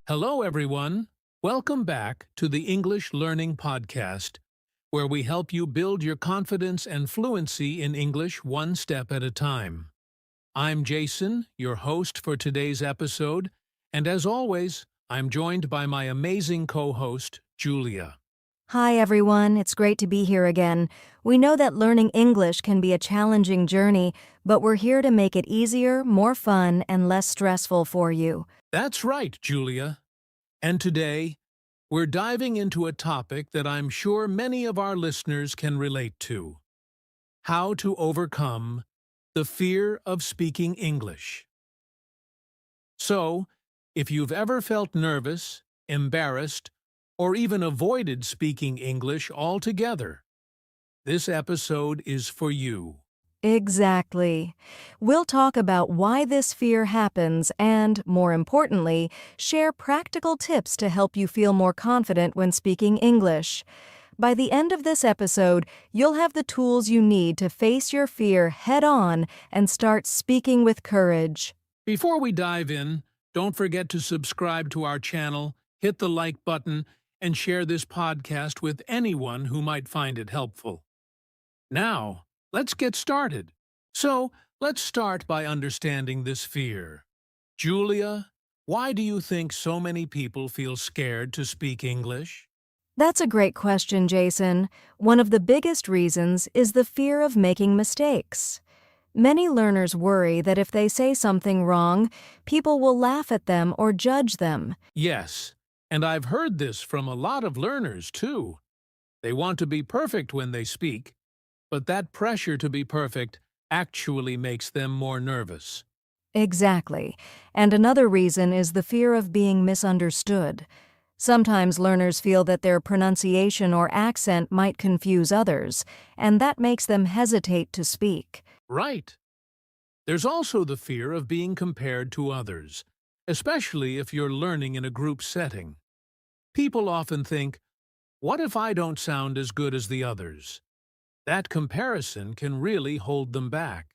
Hello, everyone. Welcome back to the English Learning Podcast, where we help you build your confidence and fluency in English one step at a time. I'm Jason, your host for today's episode, and as always, I'm joined by my amazing co-host, Julia. Hi, everyone. It's great to be here again. We know that learning English can be a challenging journey, but we're here to make it easier, more fun, and less stressful for you. That's right, Julia. And today, we're diving into a topic that I'm sure many of our listeners can relate to: how to overcome the fear of speaking English. So, if you've ever felt nervous, embarrassed, or even avoided speaking English altogether, this episode is for you. Exactly. We'll talk about why this fear happens and, more importantly, share practical tips to help you feel more confident when speaking English. By the end of this episode, you'll have the tools you need to face your fear head-on and start speaking with courage. Before we dive in, don't forget to subscribe to our channel, hit the like button, and share this podcast with anyone who might find it helpful. Now, let's get started. So, let's start by understanding this fear. Julia, why do you think so many people feel scared to speak English? That's a great question, Jason. One of the biggest reasons is the fear of making mistakes. Many learners worry that if they say something wrong, people will laugh at them or judge them. Yes, and I've heard this from a lot of learners, too. They want to be perfect when they speak, but that pressure to be perfect actually makes them more nervous. Exactly. And another reason is the fear of being misunderstood. Sometimes learners feel that their pronunciation or accent might confuse others, and that makes them hesitate to speak. Right. There's also the fear of being compared to others, especially if you're learning in a group setting. People often think, what if I don't sound as good as the others? That comparison can really hold them back.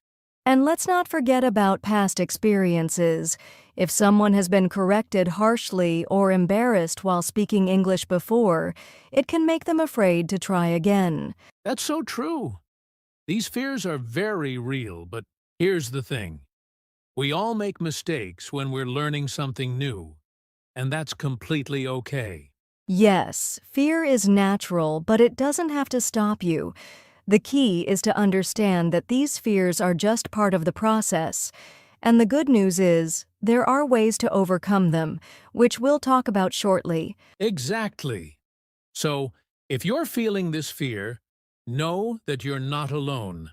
And let's not forget about past experiences. If someone has been corrected harshly or embarrassed while speaking English before, it can make them afraid to try again. That's so true. These fears are very real, but here's the thing. We all make mistakes when we're learning something new, and that's completely okay. Yes, fear is natural, but it doesn't have to stop you. The key is to understand that these fears are just part of the process. And the good news is, there are ways to overcome them, which we'll talk about shortly. Exactly. So, if you're feeling this fear, know that you're not alone.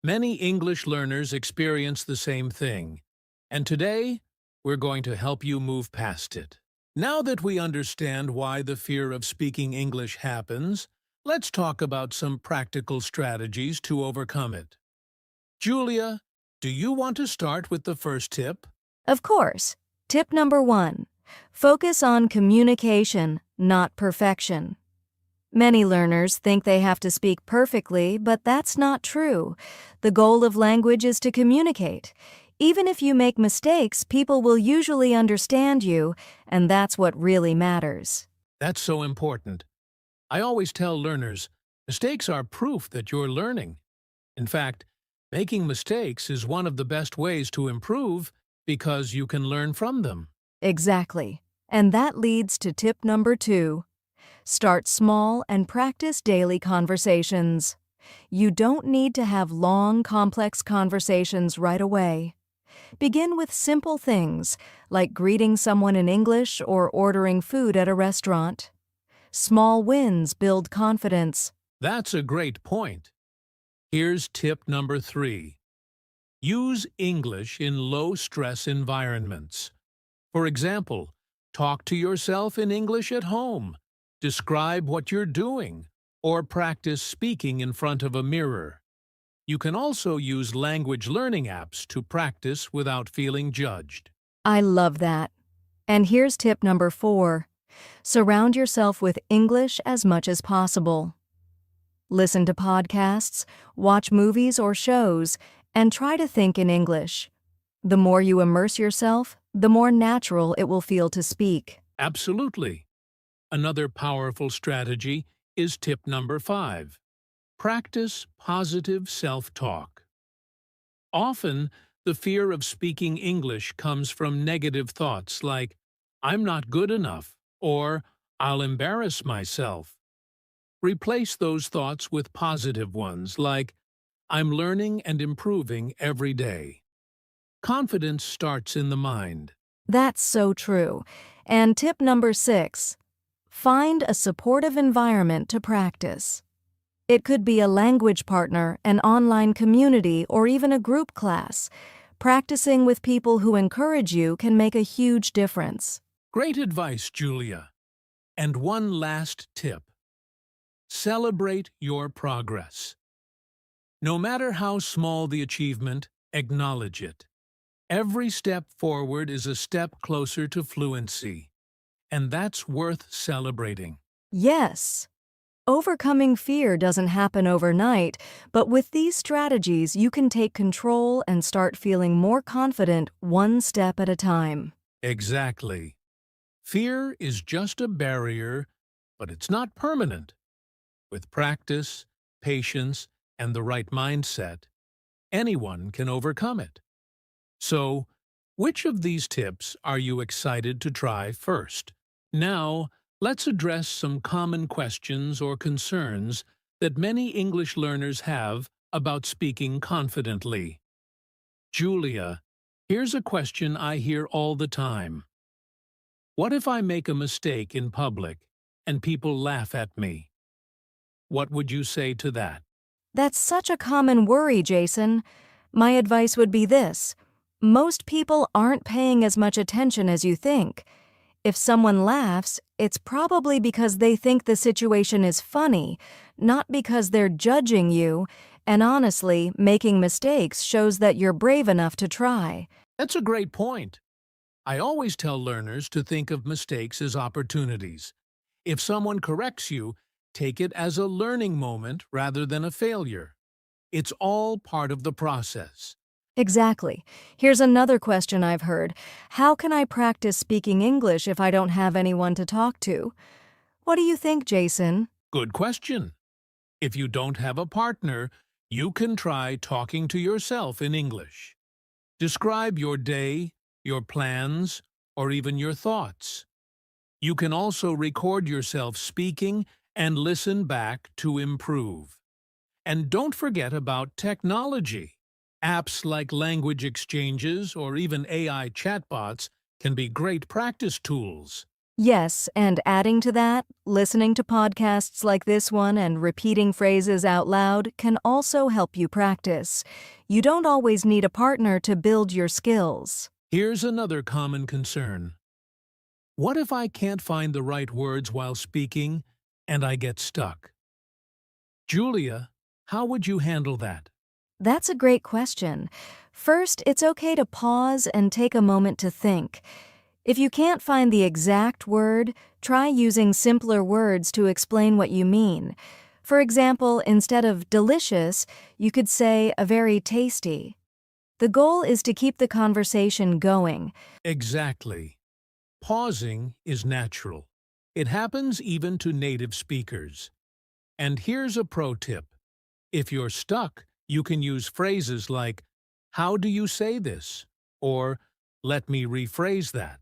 Many English learners experience the same thing, and today, we're going to help you move past it. Now that we understand why the fear of speaking English happens, let's talk about some practical strategies to overcome it. Julia, do you want to start with the first tip? Of course. Tip number 1. Focus on communication, not perfection. Many learners think they have to speak perfectly, but that's not true. The goal of language is to communicate. Even if you make mistakes, people will usually understand you, and that's what really matters. That's so important. I always tell learners, mistakes are proof that you're learning. In fact, making mistakes is one of the best ways to improve because you can learn from them. Exactly. And that leads to tip number 2. Start small and practice daily conversations. You don't need to have long, complex conversations right away. Begin with simple things, like greeting someone in English or ordering food at a restaurant. Small wins build confidence. That's a great point. Here's tip number 3. Use English in low-stress environments. For example, talk to yourself in English at home, describe what you're doing, or practice speaking in front of a mirror. You can also use language learning apps to practice without feeling judged. I love that. And here's tip number 4. Surround yourself with English as much as possible. Listen to podcasts, watch movies or shows, and try to think in English. The more you immerse yourself, the more natural it will feel to speak. Absolutely. Another powerful strategy is tip number 5. Practice positive self-talk. Often, the fear of speaking English comes from negative thoughts like, "I'm not good enough," or "I'll embarrass myself." Replace those thoughts with positive ones like, "I'm learning and improving every day." Confidence starts in the mind. That's so true. And tip number 6, find a supportive environment to practice. It could be a language partner, an online community, or even a group class. Practicing with people who encourage you can make a huge difference. Great advice, Julia. And one last tip. Celebrate your progress. No matter how small the achievement, acknowledge it. Every step forward is a step closer to fluency, and that's worth celebrating. Yes, overcoming fear doesn't happen overnight, but with these strategies, you can take control and start feeling more confident one step at a time. Exactly. Fear is just a barrier, but it's not permanent. With practice, patience, and the right mindset, anyone can overcome it. So, which of these tips are you excited to try first? Now, let's address some common questions or concerns that many English learners have about speaking confidently. Julia, here's a question I hear all the time. What if I make a mistake in public and people laugh at me? What would you say to that? That's such a common worry, Jason. My advice would be this: most people aren't paying as much attention as you think. If someone laughs, it's probably because they think the situation is funny, not because they're judging you, and honestly, making mistakes shows that you're brave enough to try. That's a great point. I always tell learners to think of mistakes as opportunities. If someone corrects you, take it as a learning moment rather than a failure. It's all part of the process. Exactly. Here's another question I've heard. How can I practice speaking English if I don't have anyone to talk to? What do you think, Jason? Good question. If you don't have a partner, you can try talking to yourself in English. Describe your day, your plans, or even your thoughts. You can also record yourself speaking and listen back to improve. And don't forget about technology. Apps like language exchanges or even AI chatbots can be great practice tools. Yes, and adding to that, listening to podcasts like this one and repeating phrases out loud can also help you practice. You don't always need a partner to build your skills. Here's another common concern. What if I can't find the right words while speaking and I get stuck? Julia, how would you handle that? That's a great question. First, it's okay to pause and take a moment to think. If you can't find the exact word, try using simpler words to explain what you mean. For example, instead of delicious, you could say a very tasty. The goal is to keep the conversation going. Exactly. Pausing is natural. It happens even to native speakers. And here's a pro tip. If you're stuck, you can use phrases like, "How do you say this?" or "Let me rephrase that."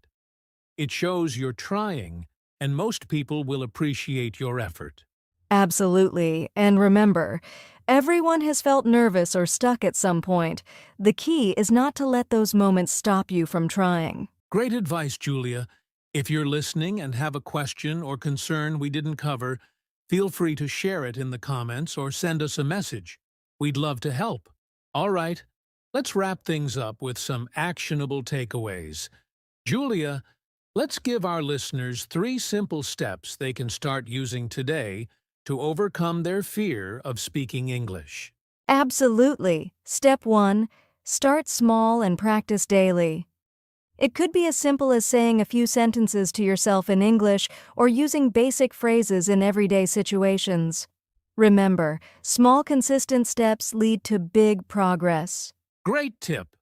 It shows you're trying, and most people will appreciate your effort. Absolutely. And remember, everyone has felt nervous or stuck at some point. The key is not to let those moments stop you from trying. Great advice, Julia. If you're listening and have a question or concern we didn't cover, feel free to share it in the comments or send us a message. We'd love to help. All right, let's wrap things up with some actionable takeaways. Julia, let's give our listeners 3 simple steps they can start using today to overcome their fear of speaking English. Absolutely. Step 1. Start small and practice daily. It could be as simple as saying a few sentences to yourself in English or using basic phrases in everyday situations. Remember, small consistent steps lead to big progress. Great tip!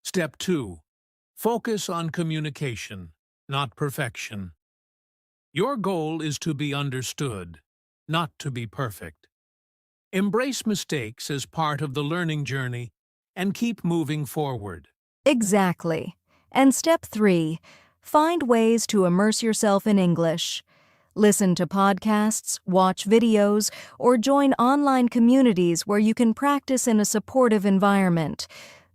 Step 2. Focus on communication, not perfection. Your goal is to be understood, not to be perfect. Embrace mistakes as part of the learning journey and keep moving forward. Exactly. And step 3. Find ways to immerse yourself in English. Listen to podcasts, watch videos, or join online communities where you can practice in a supportive environment.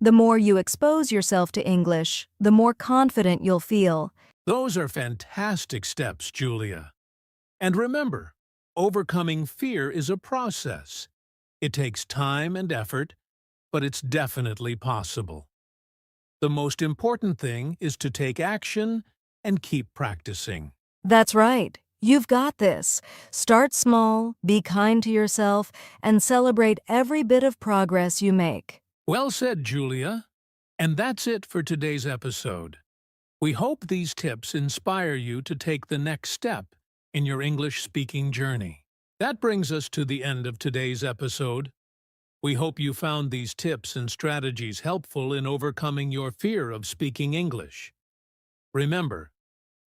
The more you expose yourself to English, the more confident you'll feel. Those are fantastic steps, Julia. And remember, overcoming fear is a process. It takes time and effort, but it's definitely possible. The most important thing is to take action and keep practicing. That's right. You've got this. Start small, be kind to yourself, and celebrate every bit of progress you make. Well said, Julia. And that's it for today's episode. We hope these tips inspire you to take the next step in your English speaking journey. That brings us to the end of today's episode. We hope you found these tips and strategies helpful in overcoming your fear of speaking English. Remember,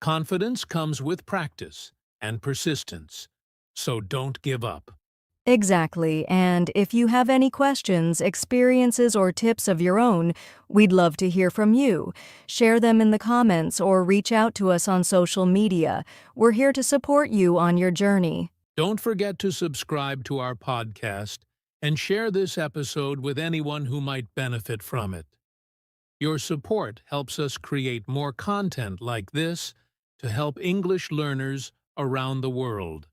confidence comes with practice and persistence, so don't give up. Exactly, and if you have any questions, experiences, or tips of your own, we'd love to hear from you. Share them in the comments or reach out to us on social media. We're here to support you on your journey. Don't forget to subscribe to our podcast and share this episode with anyone who might benefit from it. Your support helps us create more content like this to help English learners around the world.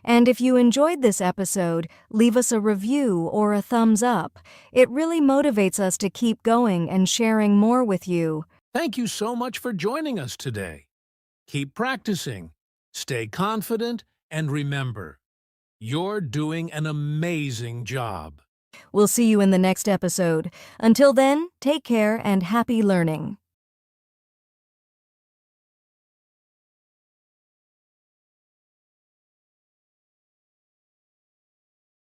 And if you enjoyed this episode, leave us a review or a thumbs up. It really motivates us to keep going and sharing more with you. Thank you so much for joining us today. Keep practicing, stay confident, and remember, you're doing an amazing job. We'll see you in the next episode. Until then, take care and happy learning.